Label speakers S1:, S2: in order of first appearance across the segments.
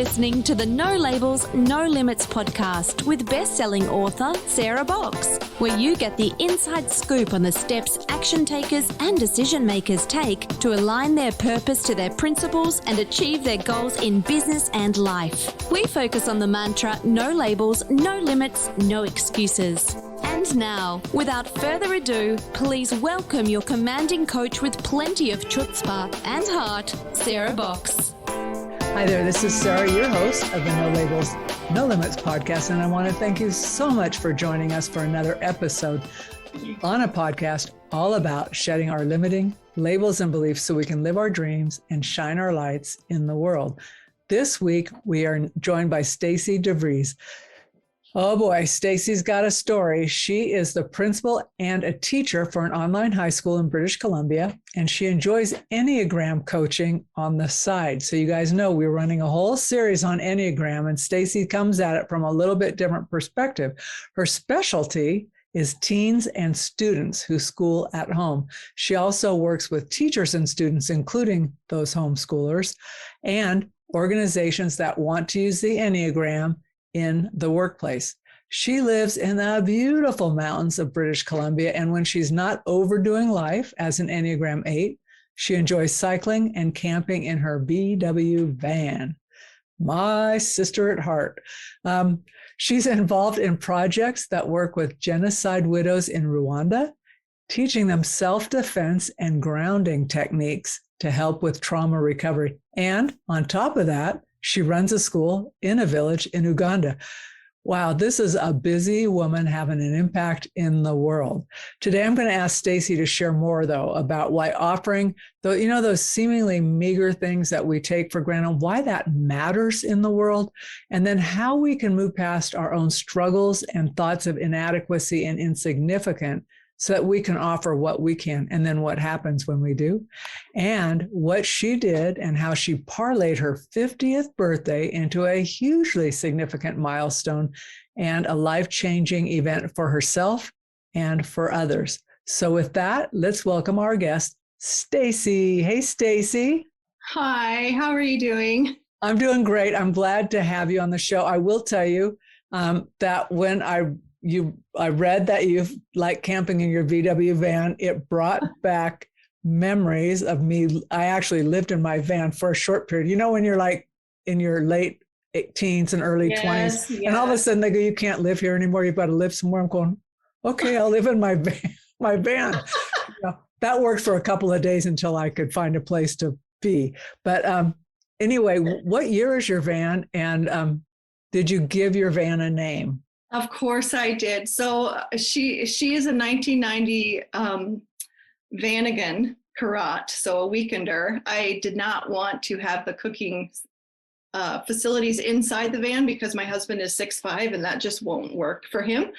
S1: listening to the No Labels, No Limits podcast with best-selling author Sarah Box, where you get the inside scoop on the steps action takers and decision makers take to align their purpose to their principles and achieve their goals in business and life. We focus on the mantra, no labels, no limits, no excuses. And now, without further ado, please welcome your commanding coach with plenty of chutzpah and heart, Sarah Box.
S2: Hi there, this is Sarah, your host of the No Labels, No Limits podcast, and I want to thank you so much for joining us for another episode on a podcast all about shedding our limiting labels and beliefs so we can live our dreams and shine our lights in the world. This week, we are joined by Stacy DeVries. Oh boy, Stacy's got a story. She is the principal and a teacher for an online high school in British Columbia, and she enjoys Enneagram coaching on the side. So you guys know we're running a whole series on Enneagram, and Stacy comes at it from a little bit different perspective. Her specialty is teens and students who school at home. She also works with teachers and students, including those homeschoolers, and organizations that want to use the Enneagram in the workplace. She lives in the beautiful mountains of British Columbia, and when she's not overdoing life as an Enneagram 8, she enjoys cycling and camping in her VW van. My sister at heart. She's involved in projects that work with genocide widows in Rwanda, teaching them self-defense and grounding techniques to help with trauma recovery. And on top of that, she runs a school in a village in Uganda. Wow, this is a busy woman having an impact in the world. Today, I'm going to ask Stacy to share more, though, about why offering, those seemingly meager things that we take for granted, why that matters in the world, and then how we can move past our own struggles and thoughts of inadequacy and insignificant so that we can offer what we can, and then what happens when we do, and what she did and how she parlayed her 50th birthday into a hugely significant milestone and a life-changing event for herself and for others. So with that, let's welcome our guest, Stacy. Hey, Stacy.
S3: Hi, how are you doing?
S2: I'm doing great. I'm glad to have you on the show. I will tell you that when I read that you like camping in your VW van, it brought back memories of me. I actually lived in my van for a short period. You know, when you're like in your late teens and early 20s, and all of a sudden they go, you can't live here anymore. You've got to live somewhere. I'm going, okay, I'll live in my van. That worked for a couple of days until I could find a place to be. But anyway, what year is your van? And did you give your van a name?
S3: Of course I did. So she is a 1990 Vanagon Karat, so a weekender. I did not want to have the cooking facilities inside the van because my husband is 6'5" and that just won't work for him.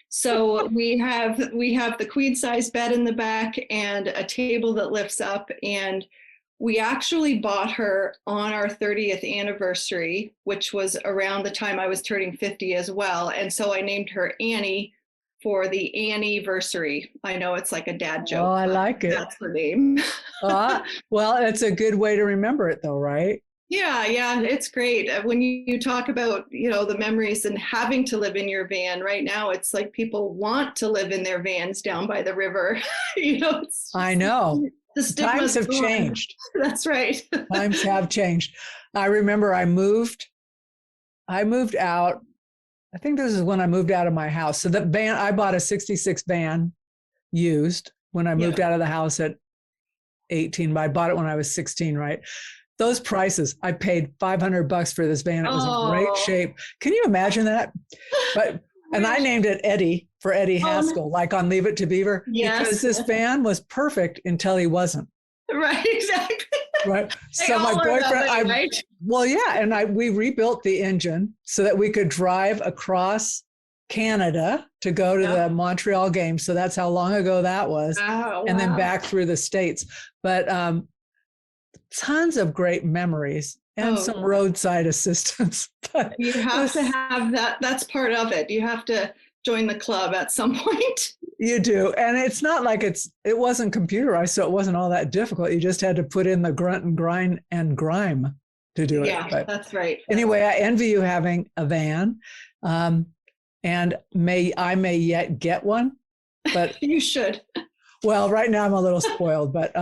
S3: So we have the queen size bed in the back and a table that lifts up, and we actually bought her on our 30th anniversary, which was around the time I was turning 50 as well. And so I named her Annie for the anniversary. I know it's like a dad joke.
S2: Oh, I like it.
S3: That's her name.
S2: Well, it's a good way to remember it though, right?
S3: Yeah, it's great. When you talk about, the memories and having to live in your van right now, it's like people want to live in their vans down by the river.
S2: I know.
S3: The
S2: times have changed.
S3: That's right.
S2: Times have changed. I remember I moved out. I think this is when I moved out of my house. So the van, I bought a 66 van used when I moved out of the house at 18, but I bought it when I was 16, right? Those prices, I paid $500 for this van. It was in great shape. Can you imagine that? And I named it Eddie for Eddie Haskell, like on Leave It to Beaver, because this van was perfect until he wasn't.
S3: Right, exactly.
S2: Right. So my boyfriend, we rebuilt the engine so that we could drive across Canada to go to the Montreal game. So that's how long ago that was. And then back through the States. But tons of great memories. And some roadside assistance.
S3: You have to have that. That's part of it. You have to join the club at some point.
S2: You do. And it's not like it wasn't computerized, so it wasn't all that difficult. You just had to put in the grunt and grind and grime to do it.
S3: Yeah,
S2: But
S3: that's right.
S2: anyway, I envy you having a van, and I may yet get one, but
S3: You should.
S2: well, right now I'm a little spoiled, but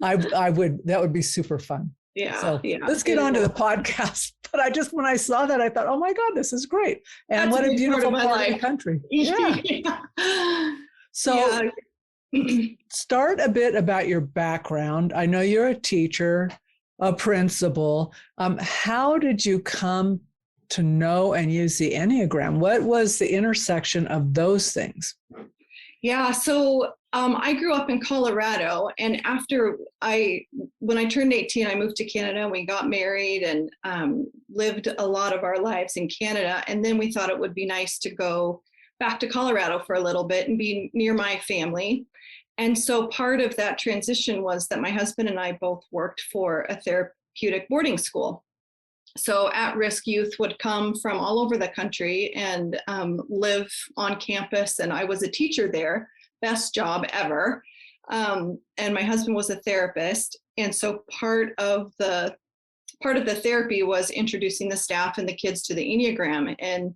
S2: I would, that would be super fun.
S3: Yeah.
S2: So
S3: Yeah.
S2: let's get on to the podcast. But when I saw that, I thought, oh my God, this is great. And what a beautiful part of the country. Yeah.
S3: Yeah.
S2: So start a bit about your background. I know you're a teacher, a principal. How did you come to know and use the Enneagram? What was the intersection of those things?
S3: Yeah, so I grew up in Colorado, and when I turned 18, I moved to Canada, and we got married and lived a lot of our lives in Canada. And then we thought it would be nice to go back to Colorado for a little bit and be near my family. And so part of that transition was that my husband and I both worked for a therapeutic boarding school. So at-risk youth would come from all over the country and live on campus. And I was a teacher there, best job ever. And my husband was a therapist. And so part of the therapy was introducing the staff and the kids to the Enneagram. And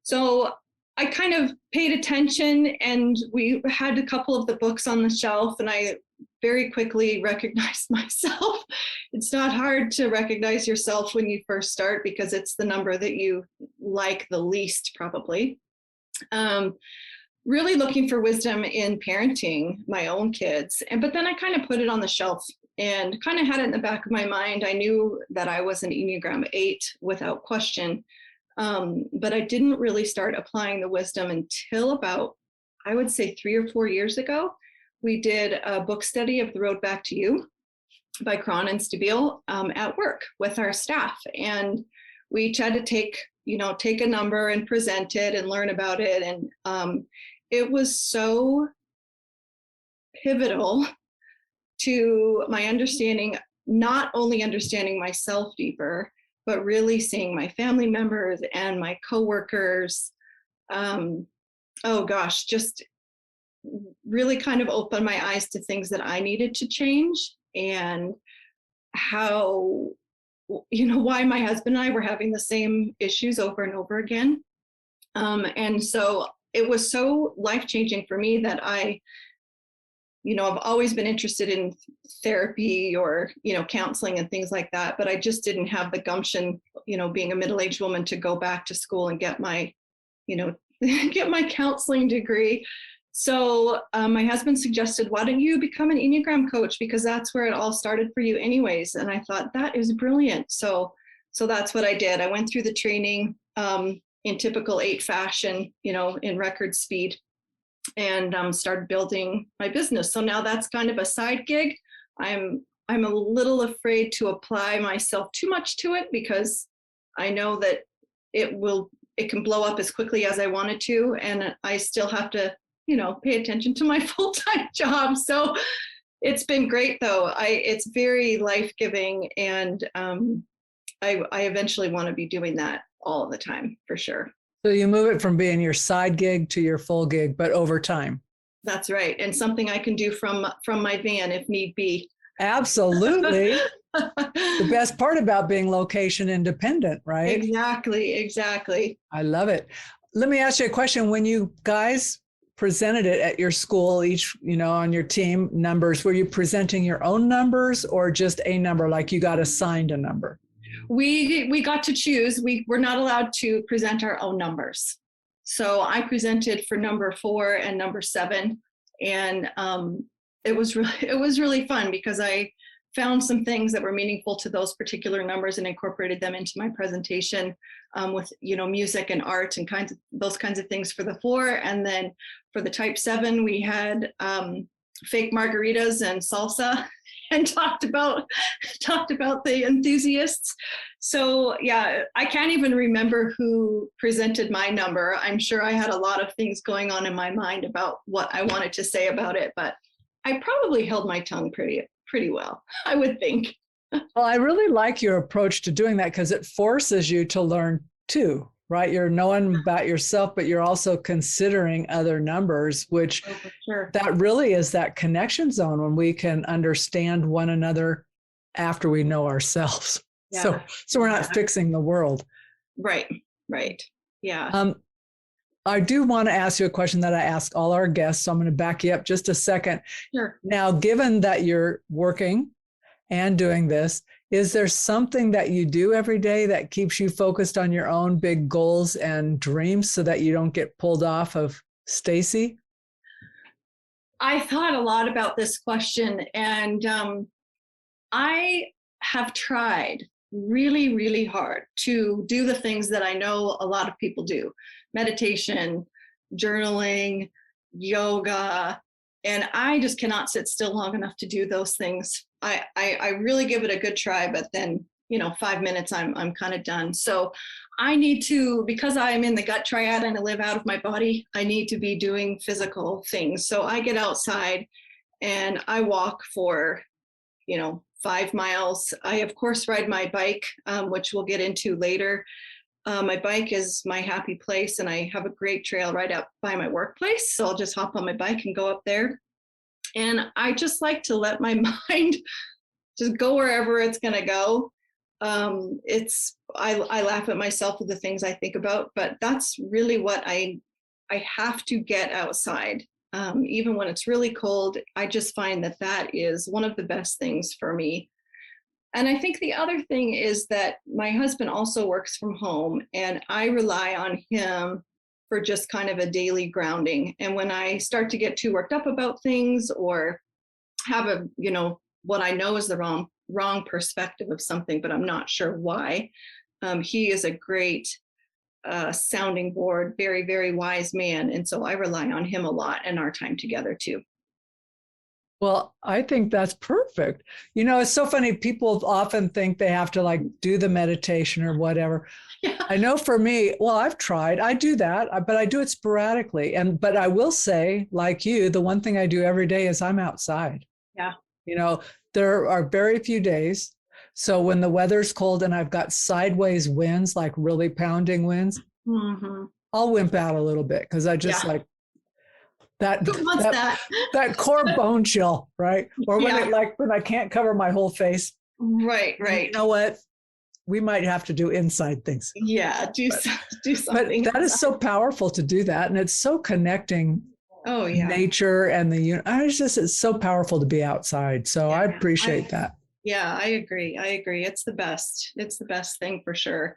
S3: so I kind of paid attention, and we had a couple of the books on the shelf, and I very quickly recognized myself. It's not hard to recognize yourself when you first start, because it's the number that you like the least, probably. Really looking for wisdom in parenting my own kids. But then I kind of put it on the shelf and kind of had it in the back of my mind. I knew that I was an Enneagram 8 without question. But I didn't really start applying the wisdom until about, I would say, 3 or 4 years ago. We did a book study of The Road Back to You by Cron and Stabile at work with our staff. And we each had to take a number and present it and learn about it. And it was so pivotal to my understanding, not only understanding myself deeper, but really seeing my family members and my coworkers. Just really kind of opened my eyes to things that I needed to change, and how, why my husband and I were having the same issues over and over again. And so it was so life-changing for me that I've always been interested in therapy or, counseling and things like that, but I just didn't have the gumption, being a middle-aged woman, to go back to school and get my, get my counseling degree. So my husband suggested, why don't you become an Enneagram coach? Because that's where it all started for you anyways. And I thought, that is brilliant. So that's what I did. I went through the training in typical 8 fashion, in record speed, and started building my business. So now that's kind of a side gig. I'm a little afraid to apply myself too much to it, because I know that it can blow up as quickly as I wanted to, and I still have to, pay attention to my full-time job. So it's been great though. It's very life-giving, and I eventually want to be doing that all the time, for sure.
S2: So you move it from being your side gig to your full gig, but over time.
S3: That's right. And something I can do from my van if need be.
S2: Absolutely. The best part about being location independent, right?
S3: Exactly.
S2: I love it. Let me ask you a question. When you guys presented it at your school, each, on your team numbers, were you presenting your own numbers or just a number, like you got assigned a number?
S3: We got to choose. We were not allowed to present our own numbers. So I presented for number 4 and number 7. And it was really fun, because I found some things that were meaningful to those particular numbers and incorporated them into my presentation, with, music and art and those kinds of things for the 4. And then for the type 7, we had fake margaritas and salsa, and talked about the enthusiasts. So yeah, I can't even remember who presented my number. I'm sure I had a lot of things going on in my mind about what I wanted to say about it, but I probably held my tongue pretty well, I would think.
S2: Well, I really like your approach to doing that, because it forces you to learn too, right? You're knowing about yourself, but you're also considering other numbers, which that really is that connection zone when we can understand one another after we know ourselves.
S3: Yeah.
S2: So we're not fixing the world.
S3: Right. Right. Yeah.
S2: I do want to ask you a question that I ask all our guests. So I'm going to back you up just a second.
S3: Sure.
S2: Now, given that you're working and doing this, is there something that you do every day that keeps you focused on your own big goals and dreams so that you don't get pulled off of Stacy?
S3: I thought a lot about this question, and I have tried really, really hard to do the things that I know a lot of people do: meditation, journaling, yoga, and I just cannot sit still long enough to do those things. I really give it a good try, but then 5 minutes I'm kind of done. So I need to, because I'm in the gut triad and I live out of my body, I need to be doing physical things. So I get outside and I walk for 5 miles. I, of course, ride my bike, which we'll get into later. My bike is my happy place, and I have a great trail right up by my workplace. So I'll just hop on my bike and go up there. And I just like to let my mind just go wherever it's going to go. I laugh at myself with the things I think about, but that's really what I have to get outside. Even when it's really cold, I just find that is one of the best things for me. And I think the other thing is that my husband also works from home, and I rely on him for just kind of a daily grounding. And when I start to get too worked up about things, or have what I know is the wrong perspective of something, but I'm not sure why, he is a great sounding board, very, very wise man. And so I rely on him a lot in our time together too.
S2: Well, I think that's perfect. It's so funny. People often think they have to do the meditation or whatever.
S3: Yeah.
S2: I know for me, well, I've tried. I do that, but I do it sporadically. But I will say, like you, the one thing I do every day is I'm outside.
S3: Yeah.
S2: There are very few days. So when the weather's cold and I've got sideways winds, like really pounding winds,
S3: mm-hmm.
S2: I'll wimp out a little bit because I just that core bone chill, right? Or when when I can't cover my whole face.
S3: Right.
S2: You know what? We might have to do inside things.
S3: Yeah, do something.
S2: But that is so powerful to do that, and it's so connecting.
S3: Oh yeah,
S2: nature and it's so powerful to be outside. So I appreciate that.
S3: Yeah, I agree. It's the best. It's the best thing for sure.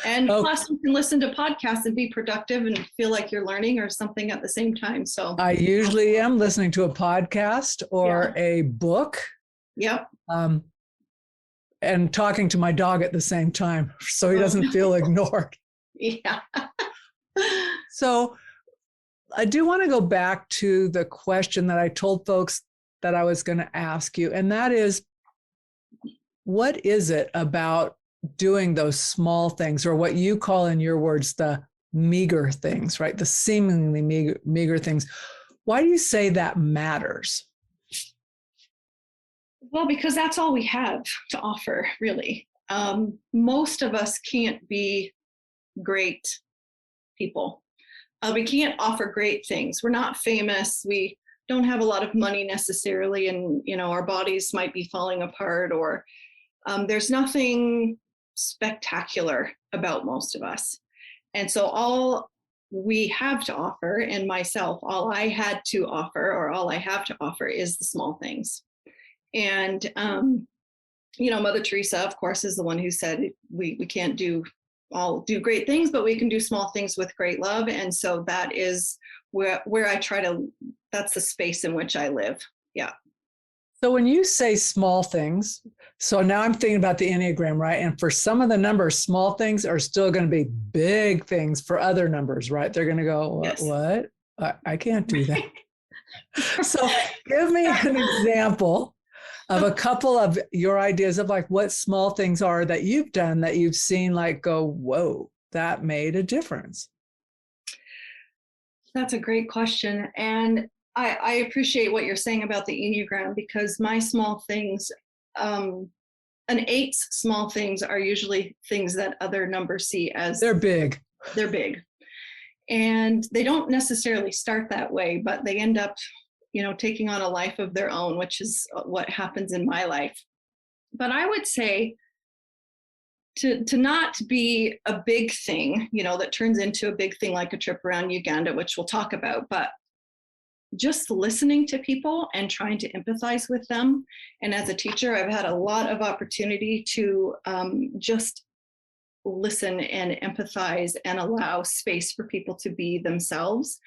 S3: And plus, you can listen to podcasts and be productive and feel like you're learning or something at the same time. So
S2: I usually am listening to a podcast or a book.
S3: Yep.
S2: And talking to my dog at the same time, so he doesn't feel ignored.
S3: Yeah.
S2: So I do want to go back to the question that I told folks that I was going to ask you, and that is, what is it about doing those small things, or what you call in your words, the meager things, right? The seemingly meager things. Why do you say that matters?
S3: Well, because that's all we have to offer, really. Most of us can't be great people. We can't offer great things. We're not famous. We don't have a lot of money necessarily, and our bodies might be falling apart, or there's nothing spectacular about most of us. And so all we have to offer, and myself, all I had to offer, or all I have to offer, is the small things. And Mother Teresa, of course, is the one who said we can't do great things, but we can do small things with great love. And so that is where I try to, that's the space in which I live. Yeah.
S2: So when you say small things, so now I'm thinking about the Enneagram, right? And for some of the numbers, small things are still going to be big things for other numbers, right? They're going to go,
S3: Yes.
S2: What? I can't do that. So give me an example of a couple of your ideas of what small things are that you've done that you've seen go, whoa, that made a difference.
S3: That's a great question. And I appreciate what you're saying about the Enneagram, because my small things, an 8's small things are usually things that other numbers see as
S2: they're big.
S3: They're big. And they don't necessarily start that way, but they end up, taking on a life of their own, which is what happens in my life. But I would say to not be a big thing, that turns into a big thing like a trip around Uganda, which we'll talk about, but just listening to people and trying to empathize with them. And as a teacher, I've had a lot of opportunity to just listen and empathize and allow space for people to be themselves.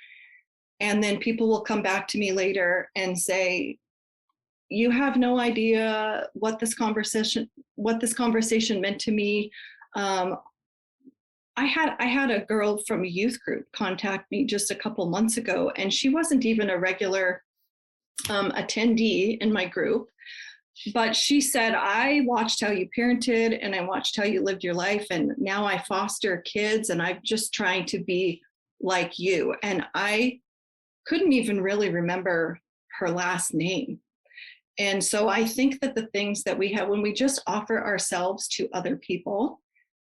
S3: And then people will come back to me later and say, you have no idea what this conversation meant to me. I had a girl from a youth group contact me just a couple months ago, and she wasn't even a regular attendee in my group. But she said, I watched how you parented and I watched how you lived your life. And now I foster kids and I'm just trying to be like you. And I couldn't even really remember her last name. And so I think that the things that we have, when we just offer ourselves to other people,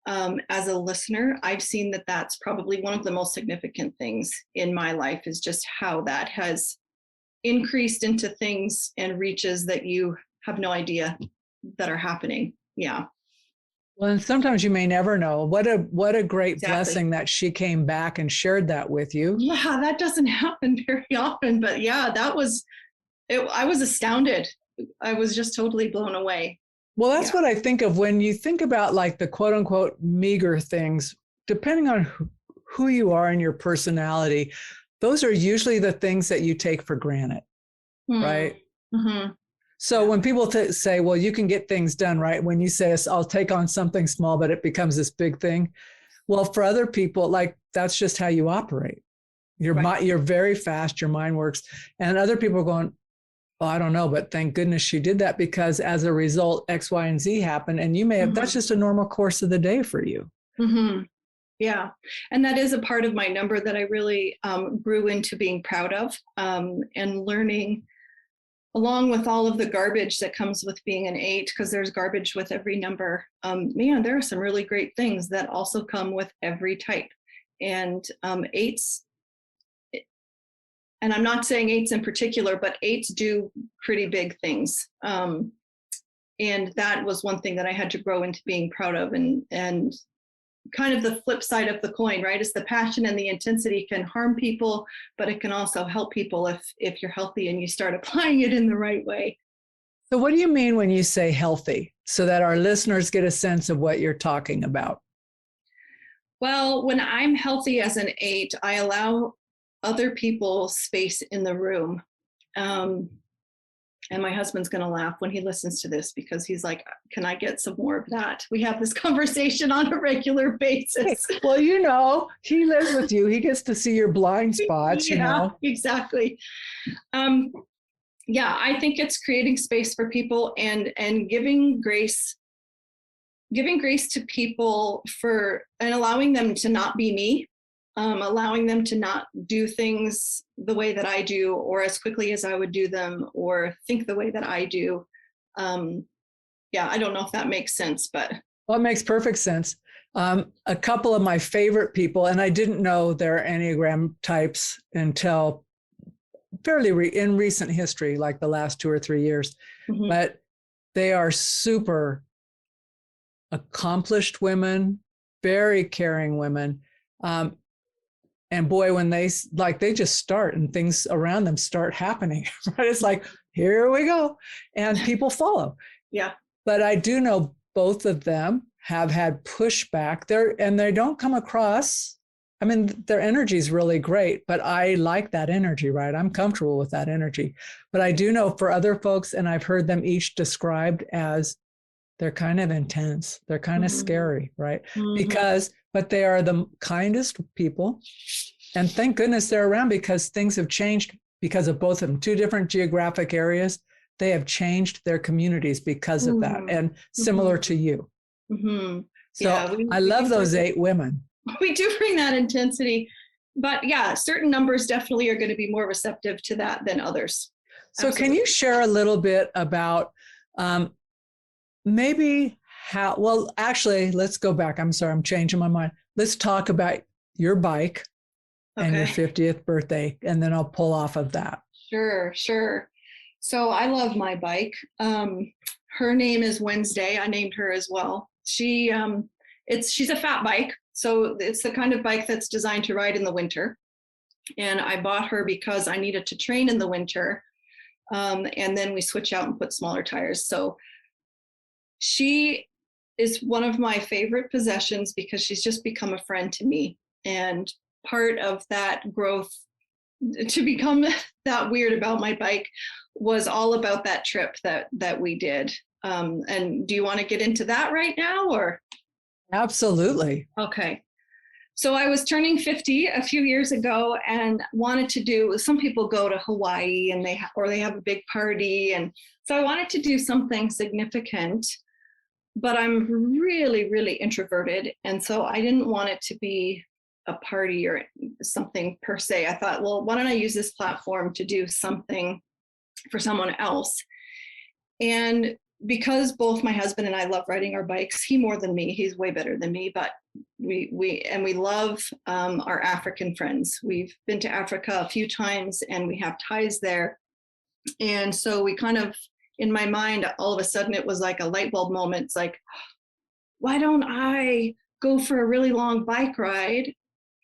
S3: as a listener, I've seen that that's probably one of the most significant things in my life, is just how that has increased into things and reaches that you have no idea that are happening. Yeah.
S2: Well, and sometimes you may never know. What a great
S3: Exactly.
S2: blessing that she came back and shared that with you.
S3: Yeah, that doesn't happen very often, but yeah, that was it. I was astounded. I was just totally blown away.
S2: Well, that's what I think of when you think about like the quote unquote meager things, depending on who you are and your personality, those are usually the things that you take for granted, right?
S3: Mm-hmm.
S2: So when people say, well, you can get things done, right? When you say, I'll take on something small, but it becomes this big thing. Well, for other people, like that's just how you operate. You're very fast, your mind works. And other people are going, well, I don't know, but thank goodness she did that, because as a result, X, Y, and Z happened. And you may have, that's just a normal course of the day for you.
S3: Mm-hmm. Yeah. And that is a part of my number that I really grew into being proud of, and learning, along with all of the garbage that comes with being an 8, because there's garbage with every number. Man, there are some really great things that also come with every type. And 8s, and I'm not saying 8s in particular, but 8s do pretty big things. And that was one thing that I had to grow into being proud of. And kind of the flip side of the coin, right, is the passion and the intensity can harm people, but it can also help people if you're healthy and you start applying it in the right way.
S2: So what do you mean when you say healthy, so that our listeners get a sense of what you're talking about?
S3: Well, when I'm healthy as an 8, I allow other people space in the room. And my husband's going to laugh when he listens to this, because he's like, can I get some more of that? We have this conversation on a regular basis.
S2: Well, he lives with you. He gets to see your blind spots,
S3: Exactly. Yeah, I think it's creating space for people and giving grace to people and allowing them to not be me. Allowing them to not do things the way that I do, or as quickly as I would do them, or think the way that I do. Yeah, I don't know if that makes sense, but.
S2: Well, it makes perfect sense. A couple of my favorite people, and I didn't know their Enneagram types until fairly in recent history, like the last 2 or 3 years, but they are super accomplished women, very caring women. And boy, when they just start and things around them start happening, right? It's like, here we go. And people follow.
S3: Yeah.
S2: But I do know both of them have had pushback there, and they don't come across. I mean, their energy is really great, but I like that energy, right? I'm comfortable with that energy. But I do know for other folks, and I've heard them each described as they're kind of intense. They're kind of scary, right? But they are the kindest people. And thank goodness they're around, because things have changed because of both of them. 2 different geographic areas. They have changed their communities because of that. And similar to you. So yeah, I love those 8 women.
S3: We do bring that intensity. But yeah, certain numbers definitely are going to be more receptive to that than others.
S2: So Can you share a little bit about maybe how, well, actually, let's go back. I'm sorry, I'm changing my mind. Let's talk about your bike and your 50th birthday, and then I'll pull off of that.
S3: Sure. So I love my bike. Her name is Wednesday. I named her as well. She she's a fat bike. So it's the kind of bike that's designed to ride in the winter. And I bought her because I needed to train in the winter. And then we switch out and put smaller tires. So she is one of my favorite possessions because she's just become a friend to me. And part of that growth to become that weird about my bike was all about that trip that we did. And do you want to get into that right now, or?
S2: Absolutely.
S3: Okay. So I was turning 50 a few years ago and wanted to do, some people go to Hawaii and they have a big party. And so I wanted to do something significant, but I'm really, really introverted. And so I didn't want it to be a party or something per se. I thought, well, why don't I use this platform to do something for someone else? And because both my husband and I love riding our bikes, he more than me, he's way better than me, but we love our African friends. We've been to Africa a few times and we have ties there. And so we kind of, in my mind, all of a sudden it was like a light bulb moment. It's like, why don't I go for a really long bike ride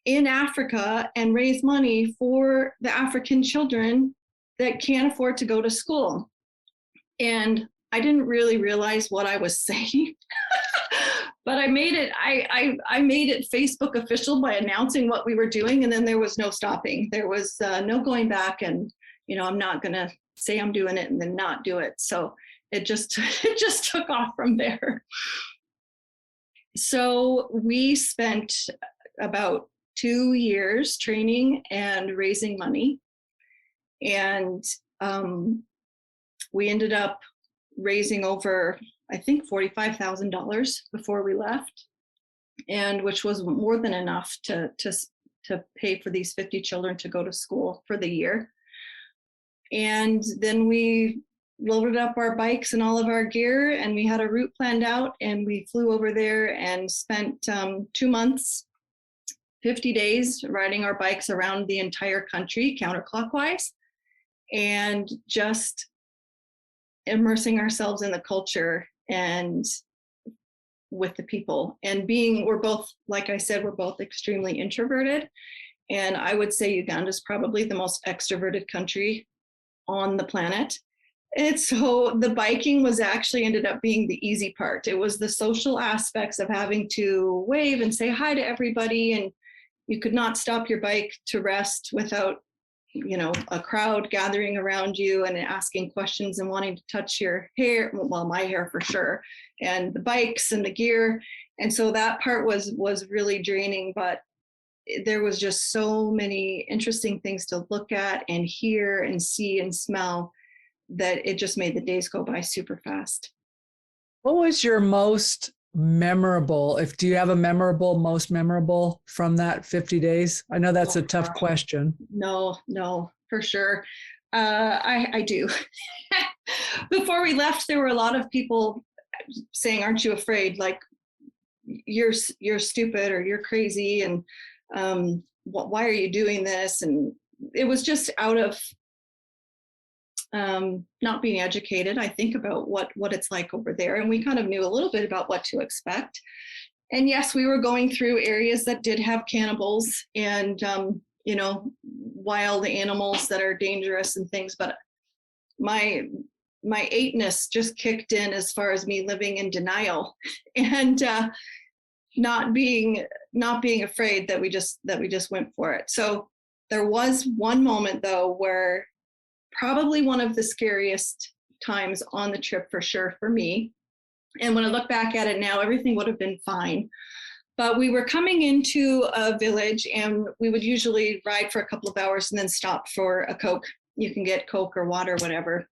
S3: in Africa and raise money for the African children that can't afford to go to school? And I didn't really realize what I was saying, but I made it, I made it Facebook official by announcing what we were doing. And then there was no stopping. There was no going back. And, I'm not going to say I'm doing it and then not do it. So it just took off from there. So we spent about 2 years training and raising money. And we ended up raising over, I think, $45,000 before we left, and which was more than enough to pay for these 50 children to go to school for the year. And then we loaded up our bikes and all of our gear, and we had a route planned out, and we flew over there and spent 2 months, 50 days riding our bikes around the entire country counterclockwise, and just immersing ourselves in the culture and with the people. And we're both, like I said, we're both extremely introverted. And I would say Uganda is probably the most extroverted country on the planet. And so the biking was actually ended up being the easy part. It was the social aspects of having to wave and say hi to everybody. And you could not stop your bike to rest without a crowd gathering around you and asking questions and wanting to touch your hair. Well, my hair for sure, and the bikes and the gear. And so that part was really draining, but there was just so many interesting things to look at and hear and see and smell that it just made the days go by super fast.
S2: What was your most memorable, do you have a most memorable from that 50 days? I know that's a tough question.
S3: No, for sure. I do. Before we left, there were a lot of people saying, aren't you afraid? Like, you're stupid or you're crazy. And why are you doing this? And it was just out of not being educated, I think, about what it's like over there. And we kind of knew a little bit about what to expect. And yes, we were going through areas that did have cannibals and, wild animals that are dangerous and things. But my 8-ness just kicked in as far as me living in denial and not being afraid that we just went for it. So there was one moment though where probably one of the scariest times on the trip for sure for me. And when I look back at it now, everything would have been fine. But we were coming into a village and we would usually ride for a couple of hours and then stop for a Coke. You can get Coke or water, whatever,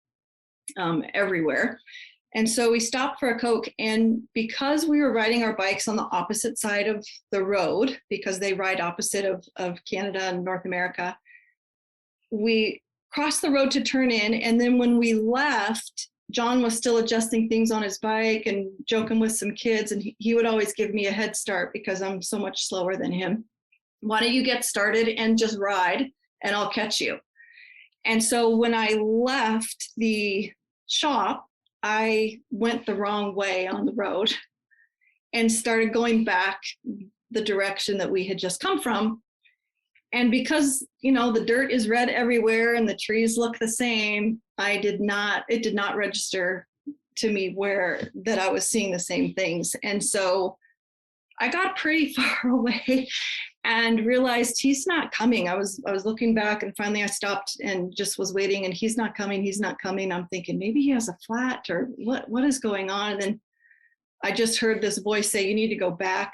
S3: everywhere. And so we stopped for a Coke, and because we were riding our bikes on the opposite side of the road, because they ride opposite of Canada and North America, we crossed the road to turn in. And then when we left, John was still adjusting things on his bike and joking with some kids. And he would always give me a head start because I'm so much slower than him. Why don't you get started and just ride and I'll catch you? And so when I left the shop, I went the wrong way on the road. and started going back the direction that we had just come from. And because, the dirt is red everywhere and the trees look the same, it did not register to me that I was seeing the same things. And so I got pretty far away and realized he's not coming. I was looking back, and finally I stopped and just was waiting, and he's not coming. I'm thinking maybe he has a flat, or what is going on? And then I just heard this voice say, you need to go back.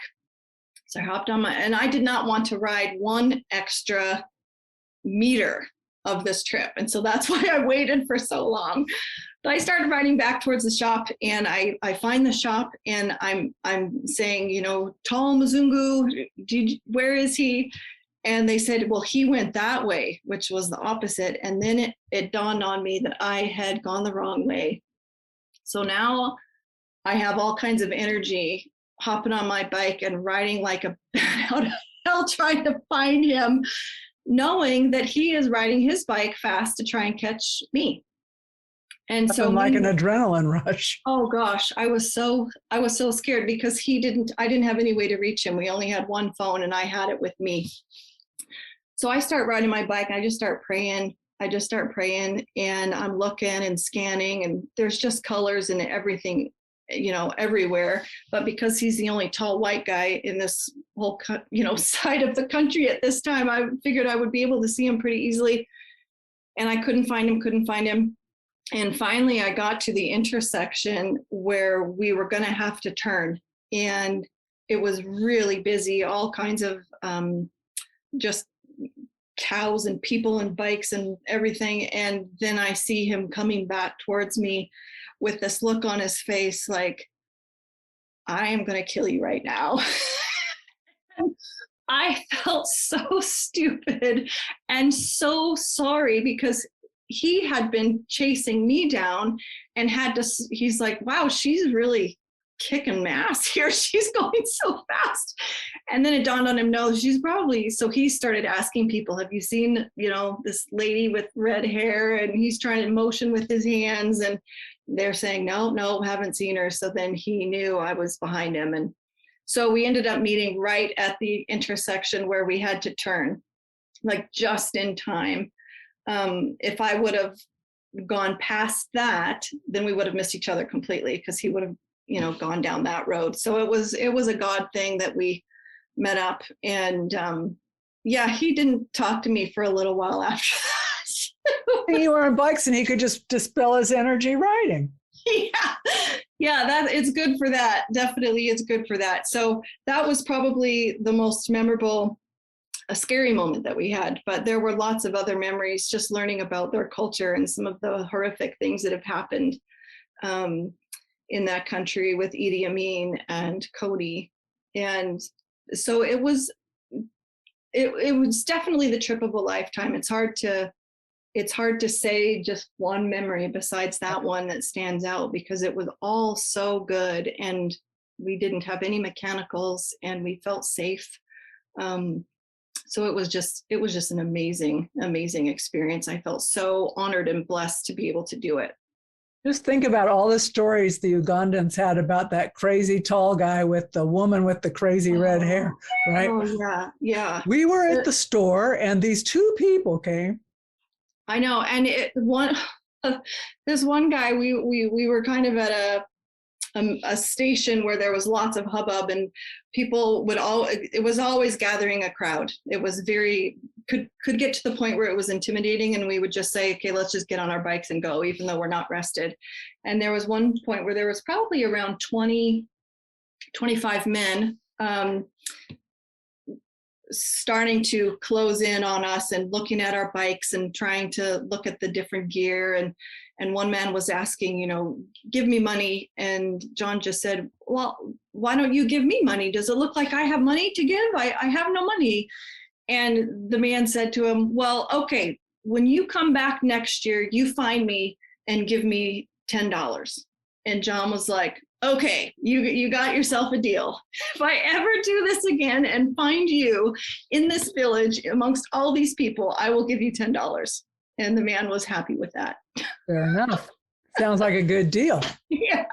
S3: So I hopped on and I did not want to ride one extra meter of this trip. And so that's why I waited for so long. But I started riding back towards the shop, and I find the shop, and I'm saying, Tall Mzungu, where is he? And they said, well, he went that way, which was the opposite. And then it dawned on me that I had gone the wrong way. So now I have all kinds of energy hopping on my bike and riding like a bat out of hell trying to find him, knowing that he is riding his bike fast to try and catch me. And so
S2: like an adrenaline rush.
S3: Oh gosh, I was so scared because I didn't have any way to reach him. We only had one phone and I had it with me. So I start riding my bike and I just start praying. And I'm looking and scanning, and there's just colors and everything, everywhere. But because he's the only tall white guy in this whole, side of the country at this time, I figured I would be able to see him pretty easily. And I couldn't find him. And finally, I got to the intersection where we were going to have to turn. And it was really busy, all kinds of just cows and people and bikes and everything. And then I see him coming back towards me with this look on his face like, I am going to kill you right now. I felt so stupid and so sorry because he had been chasing me down and he's like, wow, she's really kicking ass here. She's going so fast. And then it dawned on him, no, so he started asking people, have you seen, this lady with red hair? And he's trying to motion with his hands and they're saying, no, haven't seen her. So then he knew I was behind him. And so we ended up meeting right at the intersection where we had to turn, like just in time. If I would have gone past that, then we would have missed each other completely because he would have, gone down that road. So it was a God thing that we met up. And he didn't talk to me for a little while after that.
S2: You were on bikes and he could just dispel his energy riding.
S3: Yeah, it's good for that. Definitely it's good for that. So that was probably the most memorable, a scary moment that we had, but there were lots of other memories just learning about their culture and some of the horrific things that have happened in that country with Idi Amin and Cody. And so it was definitely the trip of a lifetime. It's hard to say just one memory besides that one that stands out because it was all so good and we didn't have any mechanicals and we felt safe. So it was just an amazing, amazing experience. I felt so honored and blessed to be able to do it.
S2: Just think about all the stories the Ugandans had about that crazy tall guy with the woman with the crazy red hair, right?
S3: Oh, yeah.
S2: We were at the store and these two people came.
S3: I know. And this one guy, we were kind of at a station where there was lots of hubbub and people it was always gathering a crowd. It was could get to the point where it was intimidating and we would just say, okay, let's just get on our bikes and go, even though we're not rested. And there was one point where there was probably around 20, 25 men starting to close in on us and looking at our bikes and trying to look at the different gear. And one man was asking, give me money. And John just said, well, why don't you give me money? Does it look like I have money to give? I have no money. And the man said to him, well, okay, when you come back next year, you find me and give me $10. And John was like, okay, you got yourself a deal. If I ever do this again and find you in this village amongst all these people, I will give you $10. And the man was happy with that.
S2: Fair enough. Sounds like a good deal.
S3: Yeah.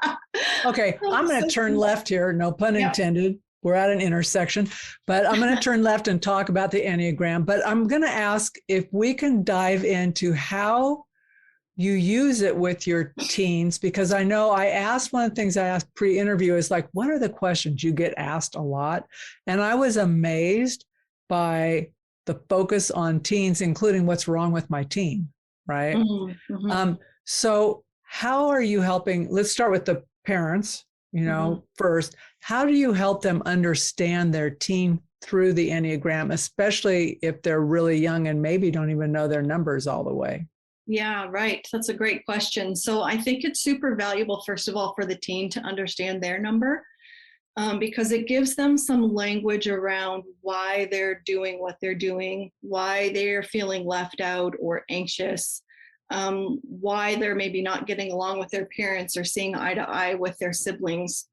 S2: Okay, I'm going to turn left here. No pun intended. We're at an intersection, but I'm going to turn left and talk about the Enneagram. But I'm going to ask if we can dive into how you use it with your teens, because I know I asked, one of the things I asked pre-interview is like, what are the questions you get asked a lot? And I was amazed by the focus on teens, including what's wrong with my teen, right?
S3: Mm-hmm, mm-hmm.
S2: So how are you helping? Let's start with the parents, first. How do you help them understand their teen through the Enneagram, especially if they're really young and maybe don't even know their numbers all the way?
S3: Yeah, right. That's a great question. So I think it's super valuable, first of all, for the teen to understand their number, because it gives them some language around why they're doing what they're doing, why they're feeling left out or anxious, why they're maybe not getting along with their parents or seeing eye to eye with their siblings.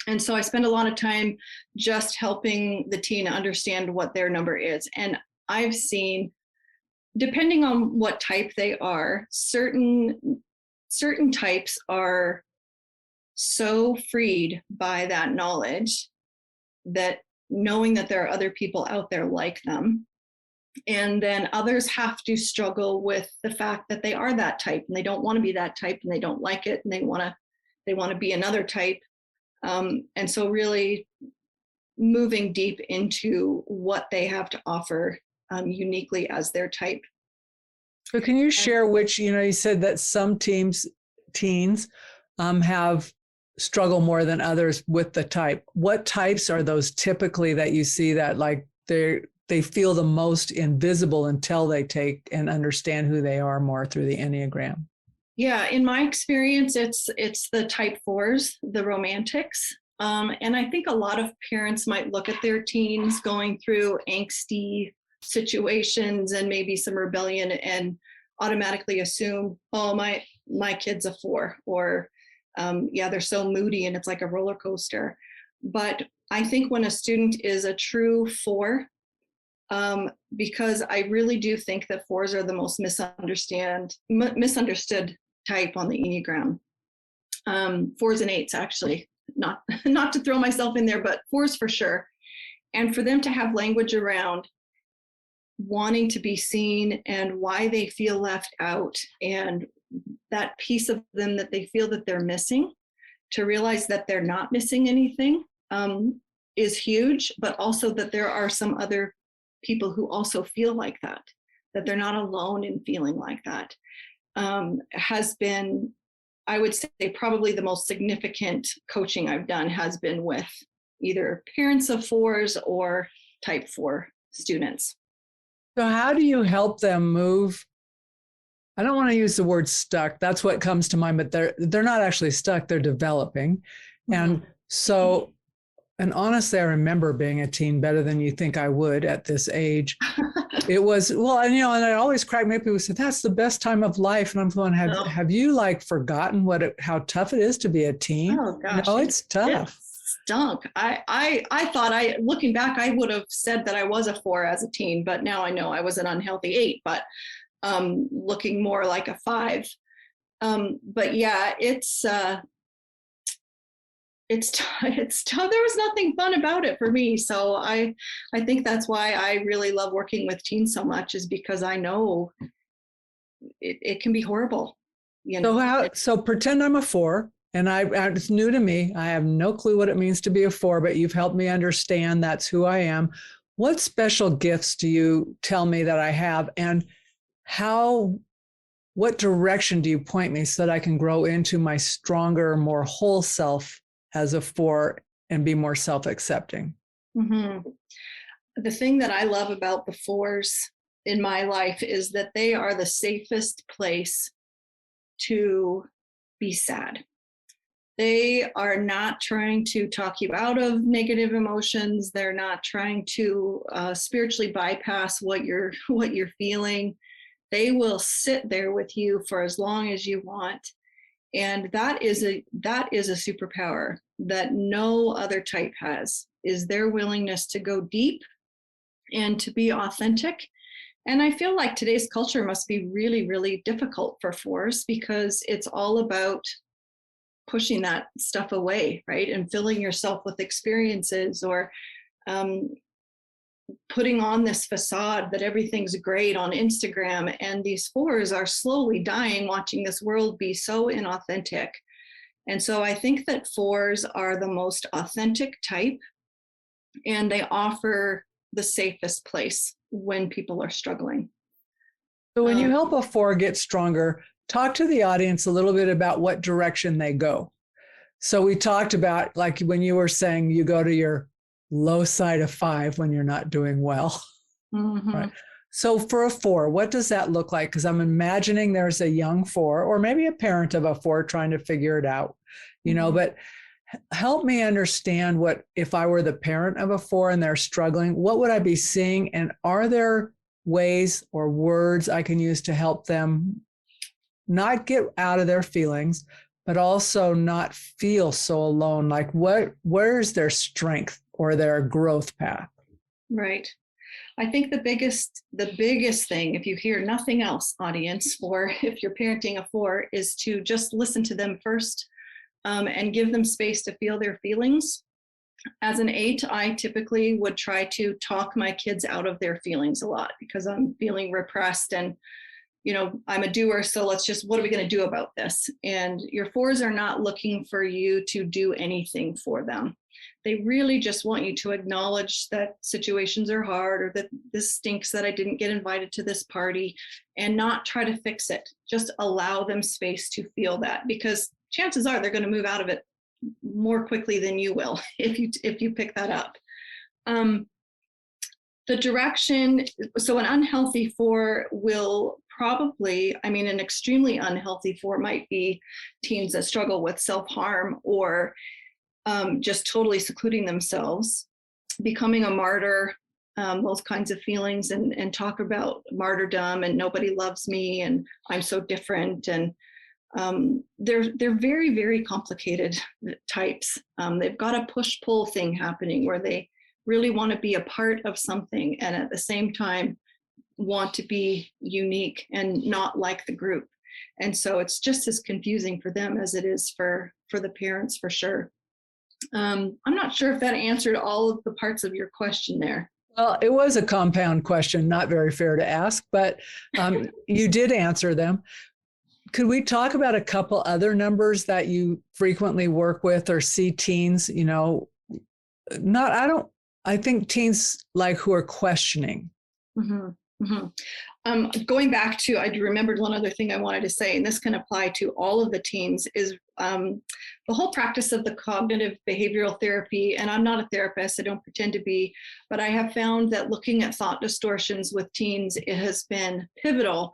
S3: And so I spend a lot of time just helping the teen understand what their number is. And I've seen, depending on what type they are, certain types are so freed by that knowledge, that knowing that there are other people out there like them. And then others have to struggle with the fact that they are that type and they don't want to be that type and they don't like it and they want to be another type. And so really moving deep into what they have to offer uniquely as their type.
S2: So can you share which, you said that some teens have struggle more than others with the type. What types are those typically that you see that like they feel the most invisible until they take and understand who they are more through the Enneagram?
S3: Yeah, in my experience, it's the type 4s, the romantics. And I think a lot of parents might look at their teens going through angsty situations and maybe some rebellion and automatically assume, oh, my kid's a 4, or they're so moody and it's like a roller coaster. But I think when a student is a true 4, because I really do think that 4s are the most misunderstood type on the Enneagram. 4s and 8s, actually, not to throw myself in there, but 4s for sure. And for them to have language around wanting to be seen and why they feel left out and that piece of them that they feel that they're missing, to realize that they're not missing anything is huge, but also that there are some other people who also feel like that they're not alone in feeling like that, has been, I would say, probably the most significant coaching I've done has been with either parents of 4s or type 4 students.
S2: So how do you help them move? I don't want to use the word stuck. That's what comes to mind, but they're not actually stuck. They're developing. Mm-hmm. And so, and honestly, I remember being a teen better than you think I would at this age. It was, well, and I always crack me up. People say, that's the best time of life. And I'm going, have you like forgotten how tough it is to be a teen?
S3: Oh gosh.
S2: No, it's tough.
S3: It stunk. I thought looking back, I would have said that I was a 4 as a teen, but now I know I was an unhealthy 8, but looking more like a 5. But yeah, it's tough. There was nothing fun about it for me. So I think that's why I really love working with teens so much, is because I know it can be horrible.
S2: So pretend I'm a 4, and it's new to me. I have no clue what it means to be a 4, but you've helped me understand that's who I am. What special gifts do you tell me that I have, and what direction do you point me so that I can grow into my stronger, more whole self as a 4 and be more self-accepting?
S3: Mm-hmm. The thing that I love about the 4s in my life is that they are the safest place to be sad. They are not trying to talk you out of negative emotions. They're not trying to spiritually bypass what you're feeling. They will sit there with you for as long as you want. And that is a superpower that no other type has, is their willingness to go deep and to be authentic And I feel like today's culture must be really, really difficult for fours because it's all about pushing that stuff away, right? And filling yourself with experiences, or putting on this facade that everything's great on Instagram. And these fours are slowly dying watching this world be so inauthentic. And so I think that fours are the most authentic type, and they offer the safest place when people are struggling.
S2: So when you help a four get stronger, talk to the audience a little bit about what direction they go. So we talked about, like when you were saying you go to your low side of 5 when you're not doing well.
S3: Mm-hmm.
S2: Right. So for a 4, what does that look like? Because I'm imagining there's a young 4, or maybe a parent of a 4 trying to figure it out, but help me understand what, if I were the parent of a 4 and they're struggling, what would I be seeing? And are there ways or words I can use to help them not get out of their feelings, but also not feel so alone? Like where's their strength or their growth path?
S3: Right. I think the biggest thing, if you hear nothing else, audience, or if you're parenting a 4, is to just listen to them first, and give them space to feel their feelings. As an 8, I typically would try to talk my kids out of their feelings a lot because I'm feeling repressed, and I'm a doer, so what are we going to do about this? And your 4s are not looking for you to do anything for them. They really just want you to acknowledge that situations are hard, or that this stinks that I didn't get invited to this party, and not try to fix it. Just allow them space to feel that, because chances are they're going to move out of it more quickly than you will if you pick that up. The direction, so an unhealthy 4 will probably, an extremely unhealthy 4 might be teens that struggle with self-harm, or just totally secluding themselves, becoming a martyr, those kinds of feelings, and talk about martyrdom and nobody loves me and I'm so different. And they're very, very complicated types. They've got a push-pull thing happening where they really want to be a part of something and at the same time want to be unique and not like the group. And so it's just as confusing for them as it is for the parents, for sure. I'm not sure if that answered all of the parts of your question there.
S2: Well, it was a compound question, not very fair to ask, but you did answer them. Could we talk about a couple other numbers that you frequently work with or see teens, I think teens like who are questioning.
S3: Mm-hmm. Mm-hmm. Going back to, I remembered one other thing I wanted to say, and this can apply to all of the teens, is the whole practice of the cognitive behavioral therapy. And I'm not a therapist, I don't pretend to be, but I have found that looking at thought distortions with teens, it has been pivotal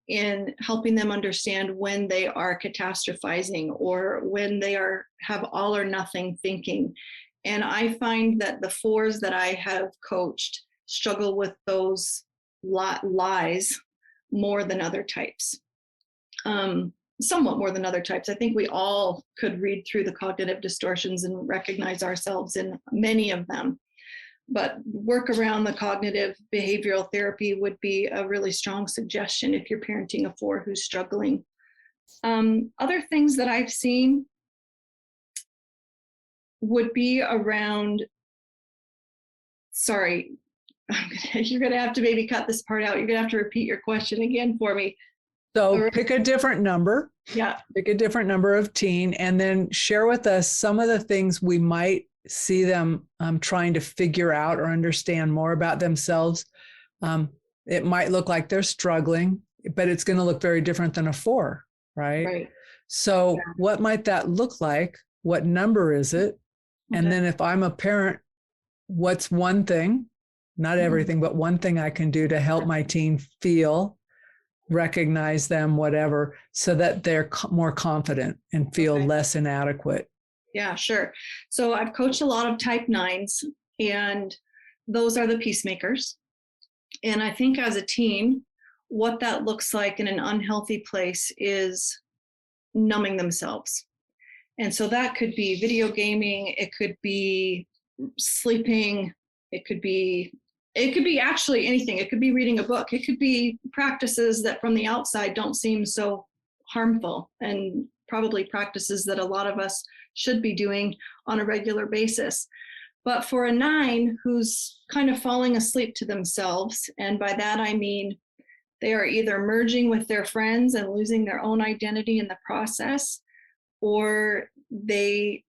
S3: in helping them understand when they are catastrophizing or when they have all or nothing thinking. And I find that the 4s that I have coached struggle with those lies more than other types, somewhat more than other types. I think we all could read through the cognitive distortions and recognize ourselves in many of them. But work around the cognitive behavioral therapy would be a really strong suggestion if you're parenting a 4 who's struggling. Other things that I've seen would be around, sorry, you're going to have to maybe cut this part out. You're going to have to repeat your question again for me.
S2: So pick a different number.
S3: Yeah.
S2: Pick a different number of teen, and then share with us some of the things we might see them trying to figure out or understand more about themselves. It might look like they're struggling, but it's going to look very different than a 4, right?
S3: Right.
S2: So what might that look like? What number is it? Okay. And then if I'm a parent, what's one thing, not everything, but one thing I can do to help my teen feel, recognize them, whatever, so that they're more confident and feel less inadequate?
S3: Yeah, sure. So I've coached a lot of type 9s, and those are the peacemakers. And I think as a teen, what that looks like in an unhealthy place is numbing themselves. And so that could be video gaming, it could be sleeping, it could be It could be actually anything. It could be reading a book. It could be practices that from the outside don't seem so harmful, and probably practices that a lot of us should be doing on a regular basis. But for a 9 who's kind of falling asleep to themselves, and by that I mean they are either merging with their friends and losing their own identity in the process, or they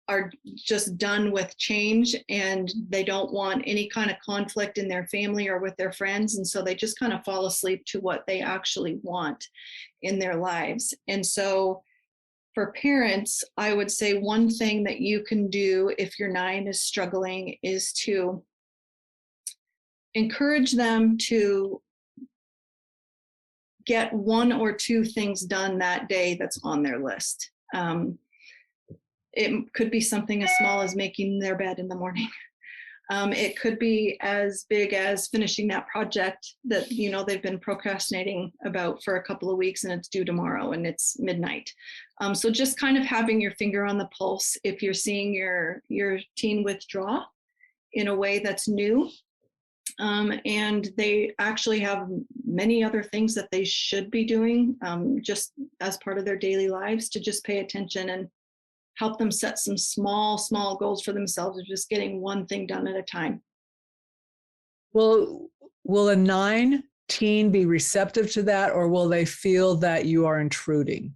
S3: are just done with change and they don't want any kind of conflict in their family or with their friends. And so they just kind of fall asleep to what they actually want in their lives. And so for parents, I would say one thing that you can do if your 9 is struggling is to encourage them to get 1 or 2 things done that day that's on their list. It could be something as small as making their bed in the morning. It could be as big as finishing that project that they've been procrastinating about for a couple of weeks, and it's due tomorrow and it's midnight. So just kind of having your finger on the pulse if you're seeing your teen withdraw in a way that's new. And they actually have many other things that they should be doing just as part of their daily lives, to just pay attention and help them set some small goals for themselves of just getting one thing done at a time.
S2: Will a 9 teen be receptive to that, or will they feel that you are intruding?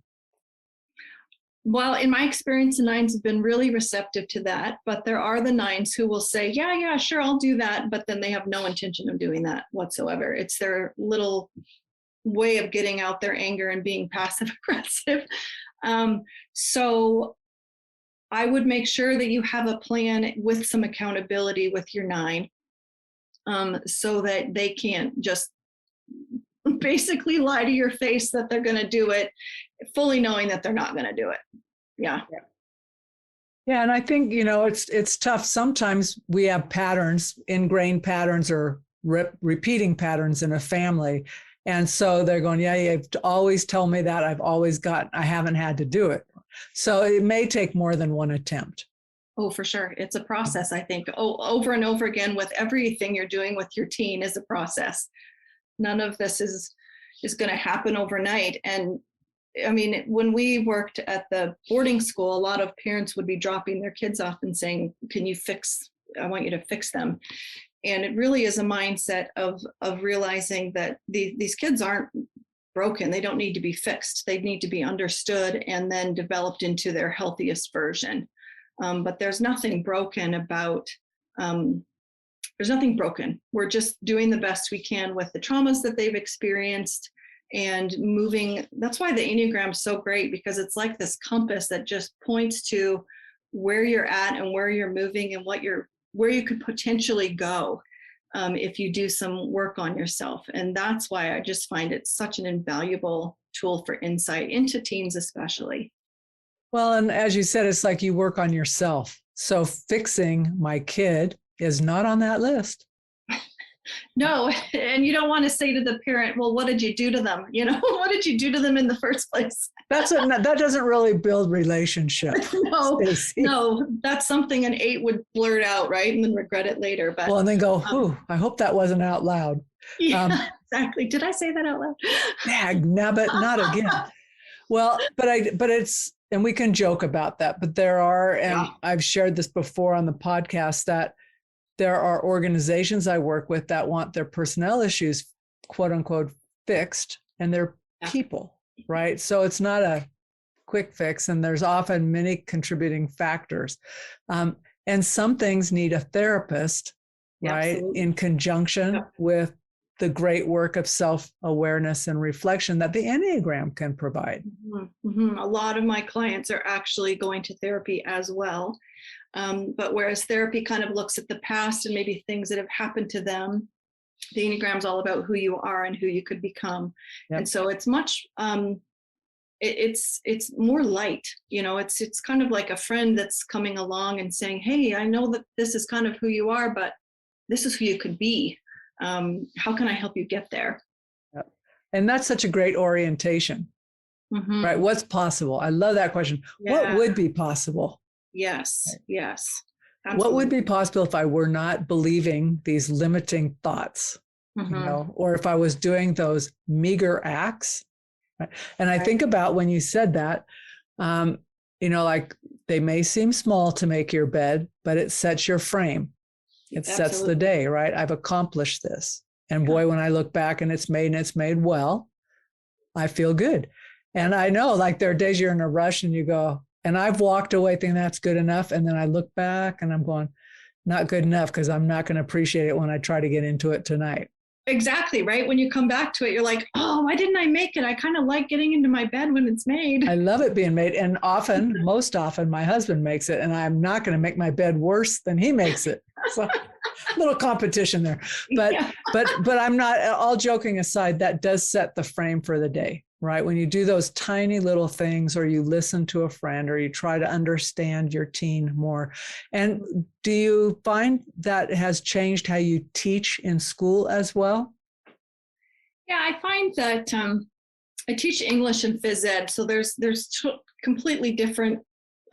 S3: Well, in my experience, the 9s have been really receptive to that, but there are the 9s who will say, yeah, sure, I'll do that. But then they have no intention of doing that whatsoever. It's their little way of getting out their anger and being passive aggressive. So I would make sure that you have a plan with some accountability with your 9, so that they can't just basically lie to your face that they're going to do it, fully knowing that they're not going to do it. Yeah.
S2: Yeah. And I think, it's tough. Sometimes we have patterns, ingrained patterns, or repeating patterns in a family. And so they're going, yeah, you've always told me that. I haven't had to do it. So it may take more than one attempt.
S3: Oh, for sure. It's a process, I think. Over and over again with everything you're doing with your teen is a process. None of this is going to happen overnight. And I mean, when we worked at the boarding school, a lot of parents would be dropping their kids off and saying, I want you to fix them. And it really is a mindset of realizing that these kids aren't broken. They don't need to be fixed. They need to be understood and then developed into their healthiest version. But there's nothing broken about, there's nothing broken. We're just doing the best we can with the traumas that they've experienced and moving. That's why the Enneagram is so great, because it's like this compass that just points to where you're at and where you're moving and where you could potentially go if you do some work on yourself. And that's why I just find it such an invaluable tool for insight into teens, especially.
S2: Well, and as you said, it's like you work on yourself. So fixing my kid is not on that list.
S3: No, and you don't want to say to the parent, well, what did you do to them? What did you do to them in the first place?
S2: That doesn't really build relationship.
S3: No, that's something an 8 would blurt out, right? And then regret it later. But
S2: and then go, I hope that wasn't out loud.
S3: Yeah, exactly. Did I say that out loud?
S2: Yeah, no, but not again. Well, but it's, and we can joke about that, but there are, and I've shared this before on the podcast, that there are organizations I work with that want their personnel issues, quote unquote, fixed, and they're people, right? So it's not a quick fix, and there's often many contributing factors. And some things need a therapist, right? Absolutely. In conjunction with the great work of self-awareness and reflection that the Enneagram can provide.
S3: Mm-hmm. A lot of my clients are actually going to therapy as well. But whereas therapy kind of looks at the past and maybe things that have happened to them, the Enneagram's all about who you are and who you could become. Yep. And so it's much, it's more light, it's kind of like a friend that's coming along and saying, hey, I know that this is kind of who you are, but this is who you could be. How can I help you get there?
S2: Yep. And that's such a great orientation, right? What's possible? I love that question. Yeah. What would be possible?
S3: Yes.
S2: What would be possible if I were not believing these limiting thoughts, or if I was doing those meager acts? Right? And I think about when you said that, like they may seem small to make your bed, but it sets your frame. It sets the day, right? I've accomplished this. And boy, when I look back and it's made well, I feel good. And I know, like, there are days you're in a rush and you go, and I've walked away thinking that's good enough. And then I look back and I'm going, not good enough, because I'm not going to appreciate it when I try to get into it tonight.
S3: Exactly, right? When you come back to it, you're like, oh, why didn't I make it? I kind of like getting into my bed when it's made.
S2: I love it being made. And most often, my husband makes it, and I'm not going to make my bed worse than he makes it. So a little competition there. But I'm not, all joking aside, that does set the frame for the day, right? When you do those tiny little things, or you listen to a friend, or you try to understand your teen more. And do you find that has changed how you teach in school as well?
S3: Yeah, I find that I teach English and phys ed, so there's completely different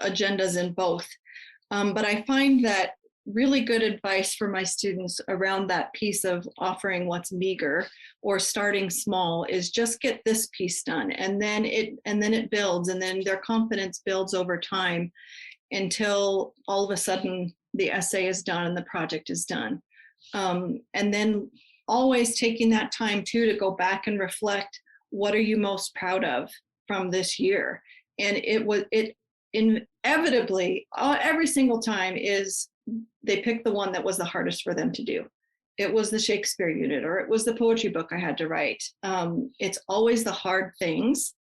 S3: agendas in both. But I find that really good advice for my students around that piece of offering what's meager or starting small is just get this piece done, and then it builds, and then their confidence builds over time until all of a sudden the essay is done and the project is done. And then always taking that time too to go back and reflect, what are you most proud of from this year? And it inevitably every single time is they pick the one that was the hardest for them to do. It was the Shakespeare unit, or it was the poetry book I had to write. It's always the hard things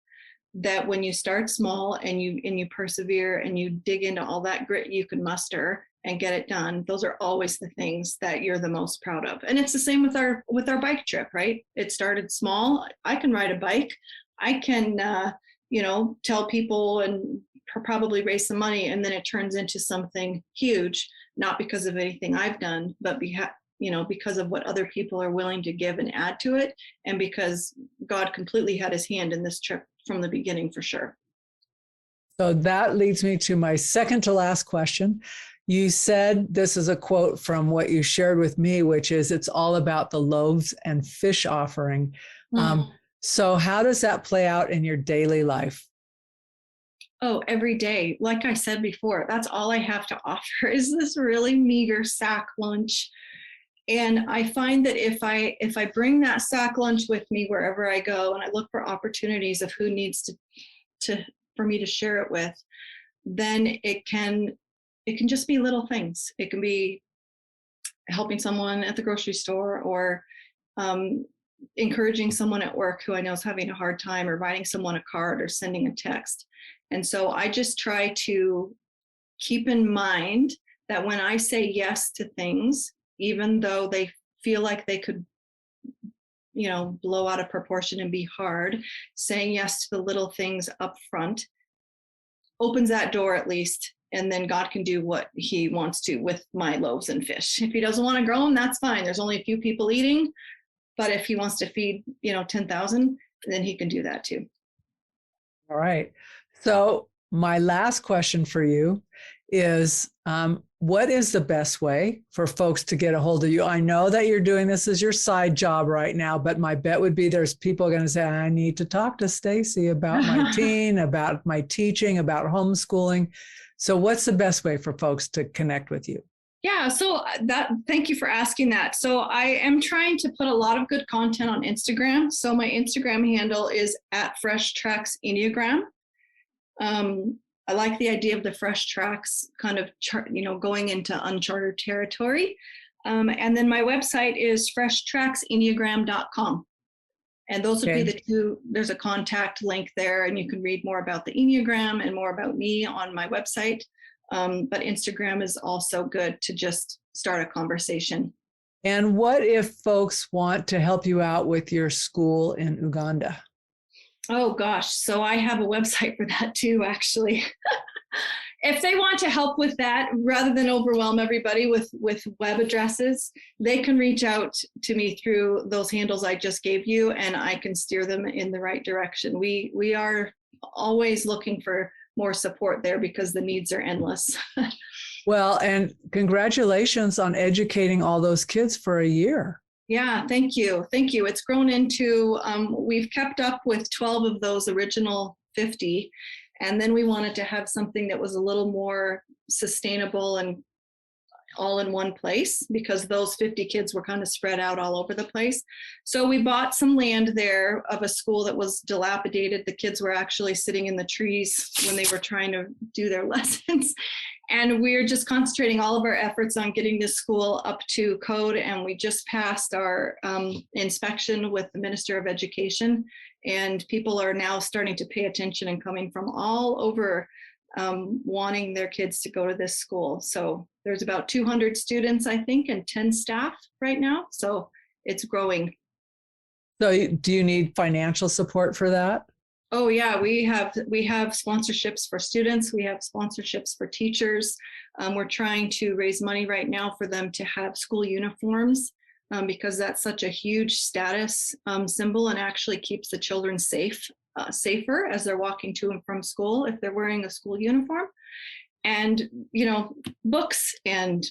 S3: that when you start small and you persevere and you dig into all that grit you can muster and get it done, those are always the things that you're the most proud of. And it's the same with our bike trip, right? It started small. I can ride a bike. I can tell people and probably raise some money, and then it turns into something huge, not because of anything I've done, but because of what other people are willing to give and add to it, and because God completely had his hand in this trip from the beginning, for sure.
S2: So that leads me to my second to last question. You said, this is a quote from what you shared with me, which is, it's all about the loaves and fish offering. So how does that play out in your daily life?
S3: Oh, every day. Like I said before, that's all I have to offer is this really meager sack lunch. And I find that if I bring that sack lunch with me wherever I go, and I look for opportunities of who needs for me to share it with, then it can just be little things. It can be helping someone at the grocery store, or encouraging someone at work who I know is having a hard time, or writing someone a card, or sending a text. And so I just try to keep in mind that when I say yes to things, even though they feel like they could, blow out of proportion and be hard, saying yes to the little things up front opens that door at least. And then God can do what he wants to with my loaves and fish. If he doesn't want to grow them, that's fine. There's only a few people eating. But if he wants to feed, 10,000, then he can do that too.
S2: All right. So my last question for you is, what is the best way for folks to get a hold of you? I know that you're doing this as your side job right now, but my bet would be there's people going to say, I need to talk to Stacy about my teen, about my teaching, about homeschooling. So what's the best way for folks to connect with you?
S3: Yeah, so thank you for asking that. So I am trying to put a lot of good content on Instagram. So my Instagram handle is @FreshTracksEnneagram. I like the idea of the fresh tracks kind of, going into uncharted territory. And then my website is freshtracksenneagram.com. And those would be the two. There's a contact link there, and you can read more about the Enneagram and more about me on my website. But Instagram is also good to just start a conversation.
S2: And what if folks want to help you out with your school in Uganda?
S3: Oh gosh, so I have a website for that too, actually. If they want to help with that, rather than overwhelm everybody with web addresses, they can reach out to me through those handles I just gave you, and I can steer them in the right direction. We are always looking for more support there because the needs are endless.
S2: Well, and congratulations on educating all those kids for a year.
S3: Yeah, thank you. Thank you. It's grown into, we've kept up with 12 of those original 50. And then we wanted to have something that was a little more sustainable and all in one place, because those 50 kids were kind of spread out all over the place. So we bought some land there of a school that was dilapidated. The kids were actually sitting in the trees when they were trying to do their lessons. And we're just concentrating all of our efforts on getting this school up to code. And we just passed our inspection with the Minister of Education. And people are now starting to pay attention and coming from all over wanting their kids to go to this school. So there's about 200 students, I think, and 10 staff right now. So it's growing.
S2: So do you need financial support for that?
S3: Oh yeah, we have sponsorships for students. We have sponsorships for teachers. We're trying to raise money right now for them to have school uniforms because that's such a huge status symbol and actually keeps the children safer as they're walking to and from school if they're wearing a school uniform. And, books and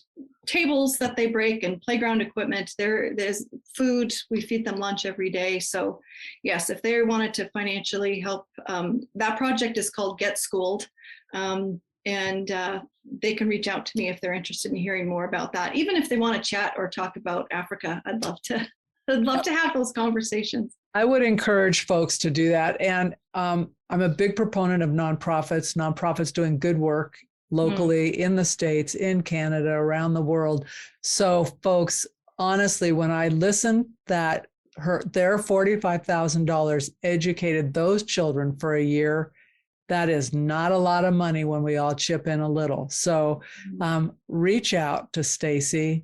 S3: tables that they break and playground equipment, there's food. We feed them lunch every day. So yes, if they wanted to financially help, that project is called Get Schooled. And they can reach out to me if they're interested in hearing more about that. Even if they want to chat or talk about Africa, I'd love to have those conversations.
S2: I would encourage folks to do that. And I'm a big proponent of nonprofits doing good work locally in the States, in Canada, around the world. So folks, honestly, when I listened that their $45,000 educated those children for a year, that is not a lot of money when we all chip in a little. So reach out to Stacy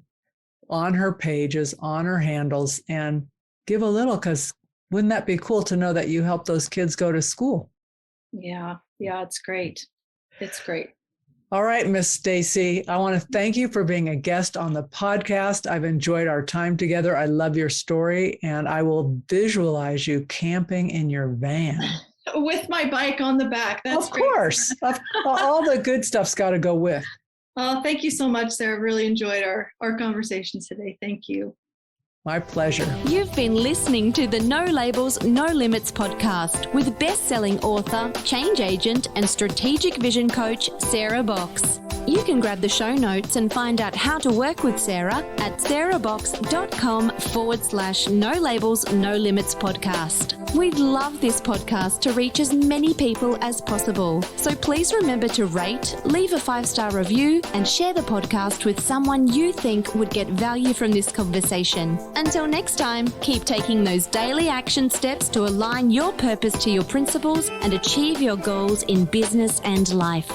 S2: on her pages, on her handles, and give a little, because wouldn't that be cool to know that you help those kids go to school?
S3: Yeah, it's great. It's great.
S2: All right, Miss Stacy, I want to thank you for being a guest on the podcast. I've enjoyed our time together. I love your story, and I will visualize you camping in your van.
S3: With my bike on the back. That's
S2: of course. All the good stuff's got to go with.
S3: Thank you so much, Sarah. Really enjoyed our conversation today. Thank you.
S2: My pleasure.
S1: You've been listening to the No Labels, No Limits podcast with best-selling author, change agent, and strategic vision coach, Sarah Box. You can grab the show notes and find out how to work with Sarah at sarahbox.com/No Labels, No Limits podcast. We'd love this podcast to reach as many people as possible. So please remember to rate, leave a 5-star review, and share the podcast with someone you think would get value from this conversation. Until next time, keep taking those daily action steps to align your purpose to your principles and achieve your goals in business and life.